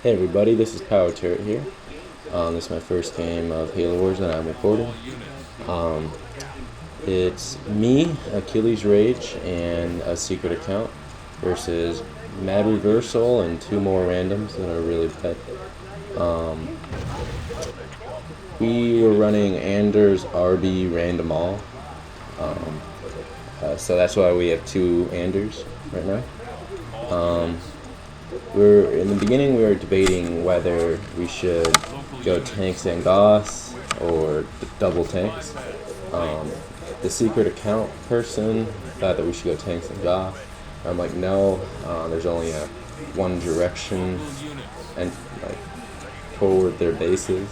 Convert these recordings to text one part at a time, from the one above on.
Hey everybody, this is Power Turret here. This is my first game of Halo Wars that I'm recording. Um, it's me, Achilles Rage, and a secret account versus Mad Reversal and two more randoms that are really bad. We were running Anders RB Random All, so that's why we have two Anders right now. We're in the beginning. We were debating whether we should go tanks and Goss or double tanks. The secret account person thought that we should go tanks and Goss. I'm like, no. There's only one direction and like forward their bases.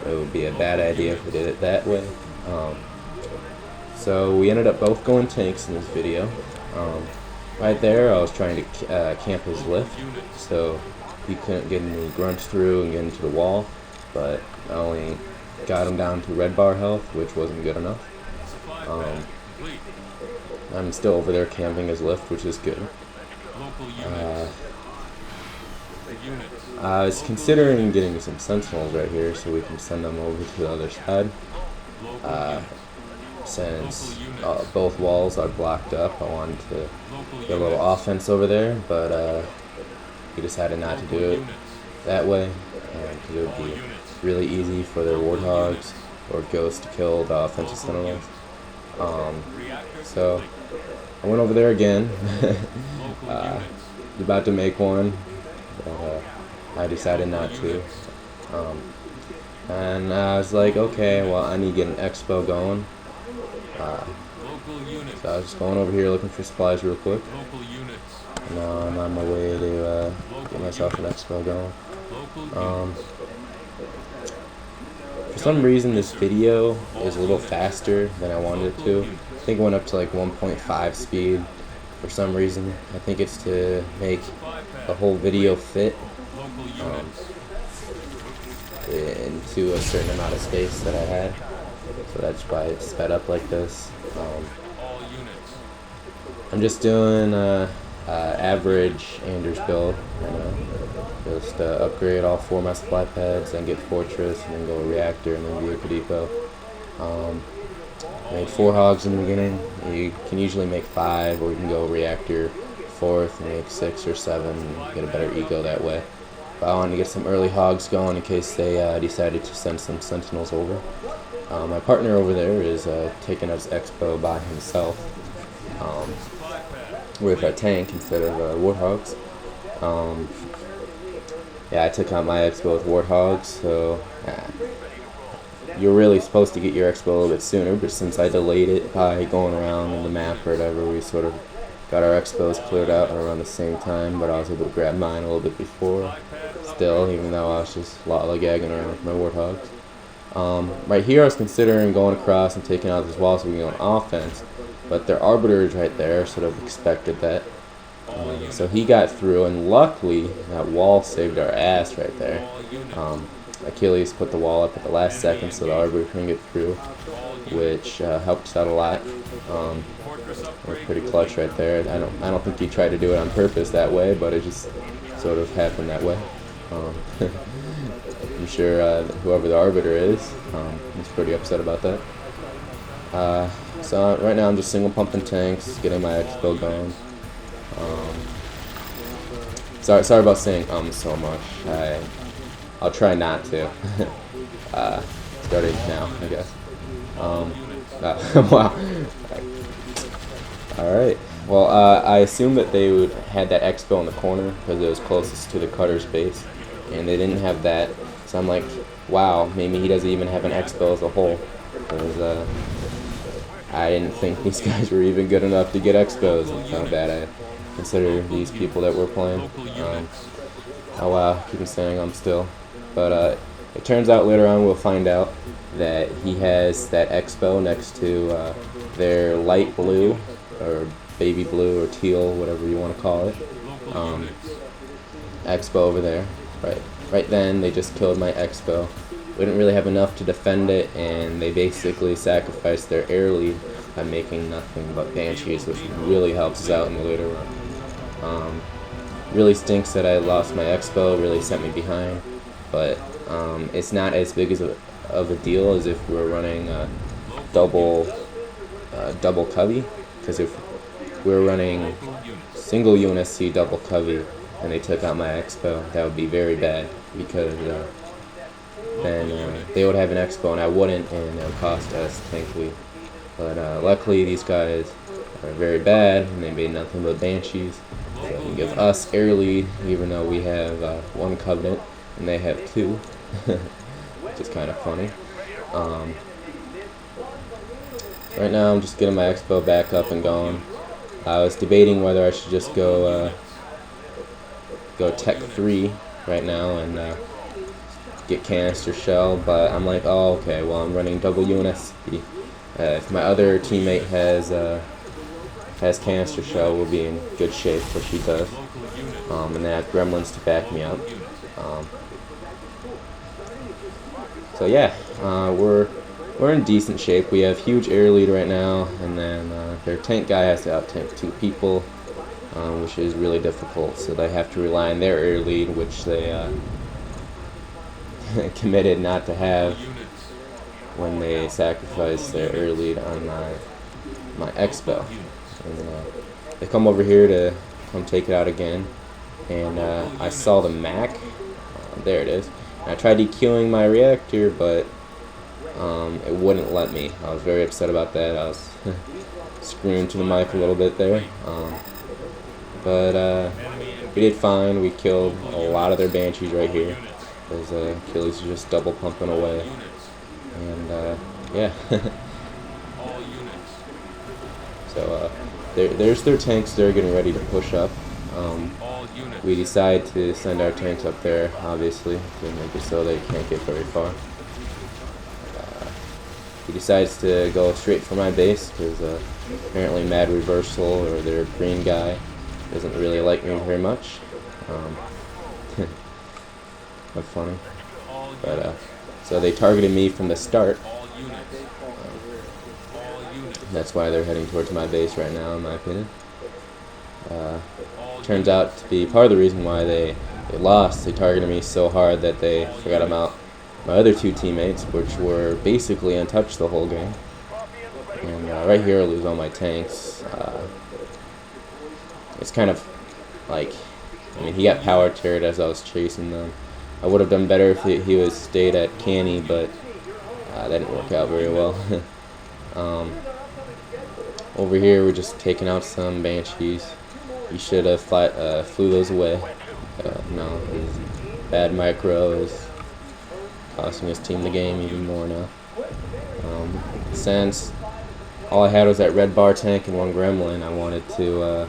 It would be a bad idea if we did it that way. So we ended up both going tanks in this video. Right there, I was trying to camp his lift, so he couldn't get any grunts through and get into the wall, but I only got him down to red bar health, which wasn't good enough. I'm still over there camping his lift, which is good. I was considering getting some sentinels right here so we can send them over to the other side. Since both walls are blocked up, I wanted to get a little offense over there, but we decided not to do it that way because it would be really easy for their warthogs or ghosts to kill the offensive sentinels. So I went over there again, about to make one, but I decided not to. And I was like, okay, well, I need to get an expo going. So I was just going over here looking for supplies real quick. Now I'm on my way to get myself an expo going. For some reason this video is a little faster than I wanted it to. I think it went up to like 1.5 speed for some reason. I think it's to make the whole video fit into a certain amount of space that I had. So that's why it's sped up like this. I'm just doing average Anders build right now. Just upgrade all 4 of my supply pads, then get Fortress, and then go Reactor, and then Vehicle Depot. Made 4 hogs in the beginning. You can usually make 5, or you can go Reactor 4th and make 6 or 7 and get a better eco that way. But I wanted to get some early hogs going in case they decided to send some sentinels over. My partner over there is taking us expo by himself with a tank instead of warthogs. Yeah, I took out my expo with warthogs, so you're really supposed to get your expo a little bit sooner, but since I delayed it by going around in the map or whatever, we sort of got our expos cleared out around the same time, but I was able to grab mine a little bit before still, even though I was just lollygagging around with my warthogs. Right here I was considering going across and taking out this wall so we can go on offense, but their arbiter is right there, sort of expected that. So he got through, and luckily that wall saved our ass right there. Achilles put the wall up at the last second so the arbiter couldn't get through, which helped us out a lot. It was pretty clutch right there. I don't think he tried to do it on purpose that way, but it just sort of happened that way. I'm sure whoever the arbiter is pretty upset about that. So right now I'm just single pumping tanks, getting my expo going. Sorry about saying so much. I'll try not to. Starting now, I guess. Wow. Alright. Well, I assumed that they would had that expo in the corner because it was closest to the cutter's base, and they didn't have that. So I'm like, wow, maybe he doesn't even have an expo as a whole. Because I didn't think these guys were even good enough to get expos. That's how bad I consider these people that we're playing. Oh wow, keep saying I'm still. But it turns out later on we'll find out that he has that expo next to their light blue, or baby blue, or teal, whatever you want to call it. Expo over there. Right then, they just killed my expo. We didn't really have enough to defend it, and they basically sacrificed their air lead by making nothing but banshees, which really helps us out in the later run. Really stinks that I lost my expo. Really sent me behind, but it's not as big as of a deal as if we were running double double covey. Because if we were running single UNSC double covey and they took out my expo, that would be very bad, because then they would have an expo and I wouldn't, and it would cost us, thankfully. But luckily these guys are very bad and they made nothing but banshees, so they can give us air lead even though we have one covenant and they have two, which is kind of funny. Right now I'm just getting my expo back up and going. I was debating whether I should just go Tech 3 right now and get canister shell, but I'm like, oh, okay, well, I'm running double UNSC. If my other teammate has canister shell, we'll be in good shape, which he does. And then I have gremlins to back me up. So yeah, we're in decent shape. We have huge air lead right now, and then their tank guy has to out-tank 2 people, which is really difficult. So they have to rely on their air lead, which they committed not to have when they sacrificed their air lead on my expo. And they come over here to come take it out again, and I saw the Mac. There it is. And I tried DQing my reactor, but it wouldn't let me. I was very upset about that. I was screaming to the mic a little bit there. But we did fine. We killed a lot of their banshees right here, because Achilles is just double pumping away. And yeah. So there's their tanks. They're getting ready to push up. We decide to send our tanks up there, obviously, to make it so they can't get very far. He decides to go straight for my base, because apparently Mad Reversal, or their green guy, doesn't really like me very much. That's funny. But so they targeted me from the start. That's why they're heading towards my base right now, in my opinion. Turns out to be part of the reason why they lost. They targeted me so hard that they forgot about my other 2 teammates, which were basically untouched the whole game. And right here I lose all my tanks. It's kind of like, I mean, he got power turret as I was chasing them. I would have done better if he was stayed at Canny, but that didn't work out very well. Over here we're just taking out some banshees. You should have flew those away. No, his bad micro is costing his team the game even more now. Since all I had was that red bar tank and 1 gremlin, I wanted to,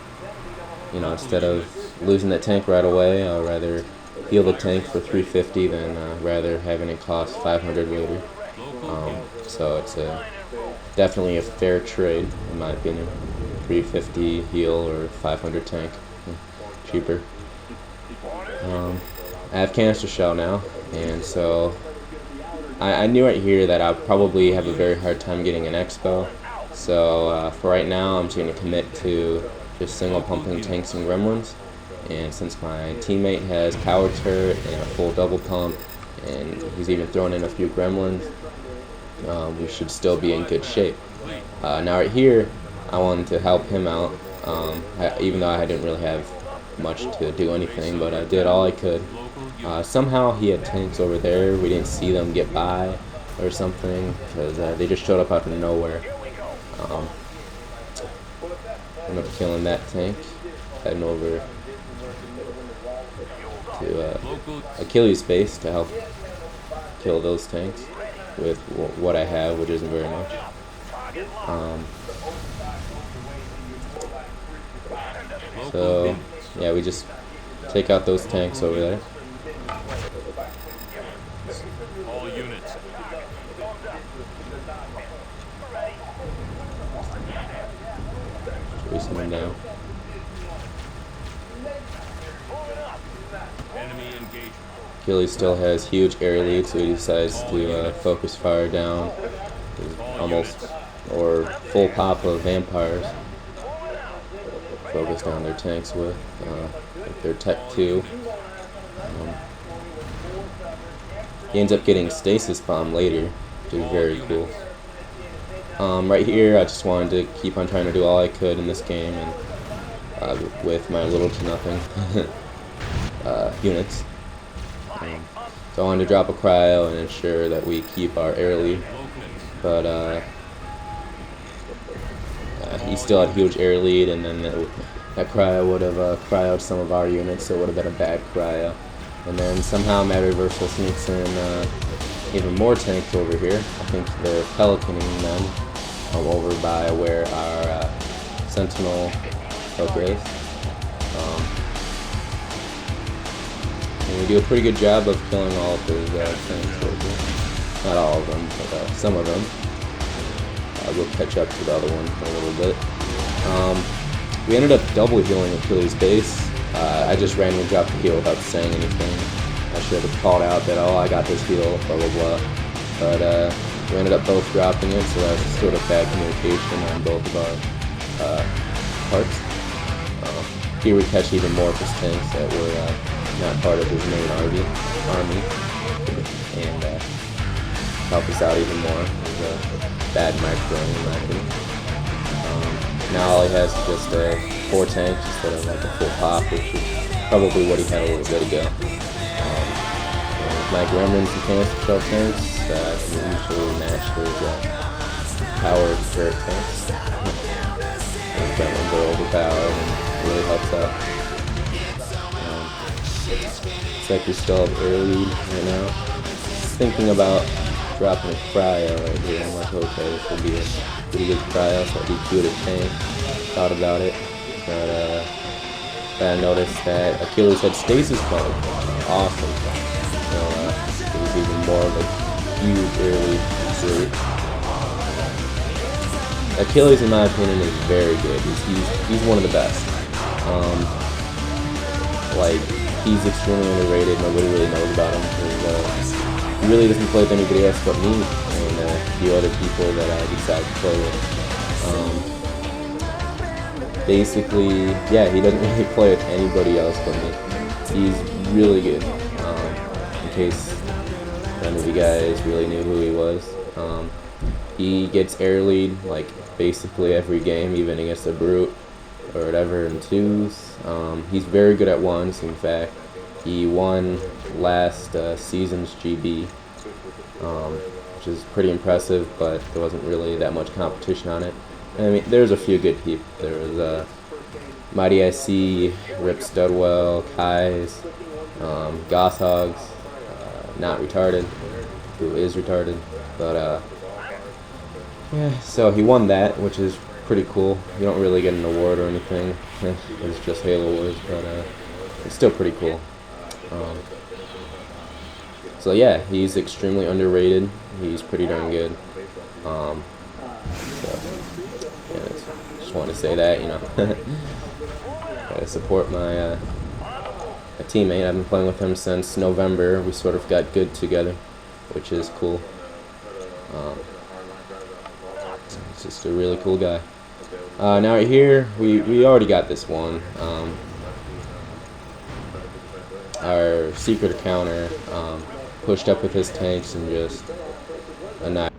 instead of losing that tank right away, I'd rather heal the tank for 350 than rather having it cost 500 later. So it's definitely a fair trade, in my opinion. 350 heal or 500 tank, cheaper. I have canister shell now, and so I knew right here that I'd probably have a very hard time getting an expo. So for right now, I'm just going to commit to just single pumping tanks and gremlins. And since my teammate has power turret and a full double pump, and he's even thrown in a few gremlins, we should still be in good shape. Now right here, I wanted to help him out, even though I didn't really have much to do anything, but I did all I could. Somehow he had tanks over there. We didn't see them get by or something, because they just showed up out of nowhere. Ended up killing that tank, heading over to Achilles' base to help kill those tanks with what I have, which isn't very much. So yeah, we just take out those tanks over there. All units. Chasing them down. Enemy engagement. Achilles still has huge air lead, so he decides to focus fire down almost or full pop of vampires. Focus down their tanks with. their Tech 2. He ends up getting Stasis Bomb later, which is very cool. Right here, I just wanted to keep on trying to do all I could in this game, and with my little to nothing units. So I wanted to drop a cryo and ensure that we keep our air lead, but he still had huge air lead, and then that cryo would have cryoed some of our units, so it would have been a bad cryo. And then somehow Mad Reversal sneaks in even more tanks over here. I think they're pelicaning them over by where our Sentinel hook is. And we do a pretty good job of killing all of his tanks over here. Not all of them, but some of them. We'll catch up to the other one in a little bit. We ended up double healing Achilles' base. I just randomly dropped the heal without saying anything. I should have called out that, oh, I got this heal, blah, blah, blah. But we ended up both dropping it, so that's sort of bad communication on both of our parts. Here we catch even more of his tanks that were not part of his main army, and help us out even more. It was a bad micro in my opinion. Now all he has is just 4 tanks instead of like a full pop, which is probably what he had a little bit ago. My Gremlins and Cancer Shell tanks can usually match those power turret tanks. Those Gremlins are overpowered and really helps out. Looks like we still have air lead right now. Just thinking about dropping a cryo right here. I'm like, okay, this would be a pretty good cryo, so I'd be good at tank. Thought about it, but then I noticed that Achilles had Stasis Bomb. Awesome. So it was even more of a huge early surge. Achilles, in my opinion, is very good. He's one of the best. Like, he's extremely underrated. Nobody really knows about him. He really doesn't play with anybody else but me and a few other people that I decide to play with. Basically, yeah, he doesn't really play with anybody else but me. He's really good. In case none of you guys really knew who he was, he gets air lead like basically every game, even against a brute or whatever in 2s. He's very good at 1s. In fact, he won last season's GB, which is pretty impressive, but there wasn't really that much competition on it. I mean, there's a few good people. There was Mighty IC, Rip Studwell, Kai's, Gosshogs, not retarded, who is retarded, but yeah, so he won that, which is pretty cool. You don't really get an award or anything. It's just Halo Wars, but it's still pretty cool. So yeah, he's extremely underrated. He's pretty darn good. So yeah, just want to say that, you know. Gotta support my teammate. I've been playing with him since November. We sort of got good together, which is cool. He's just a really cool guy. Now right here, we already got this one. Our secret encounter pushed up with his tanks and just annihilated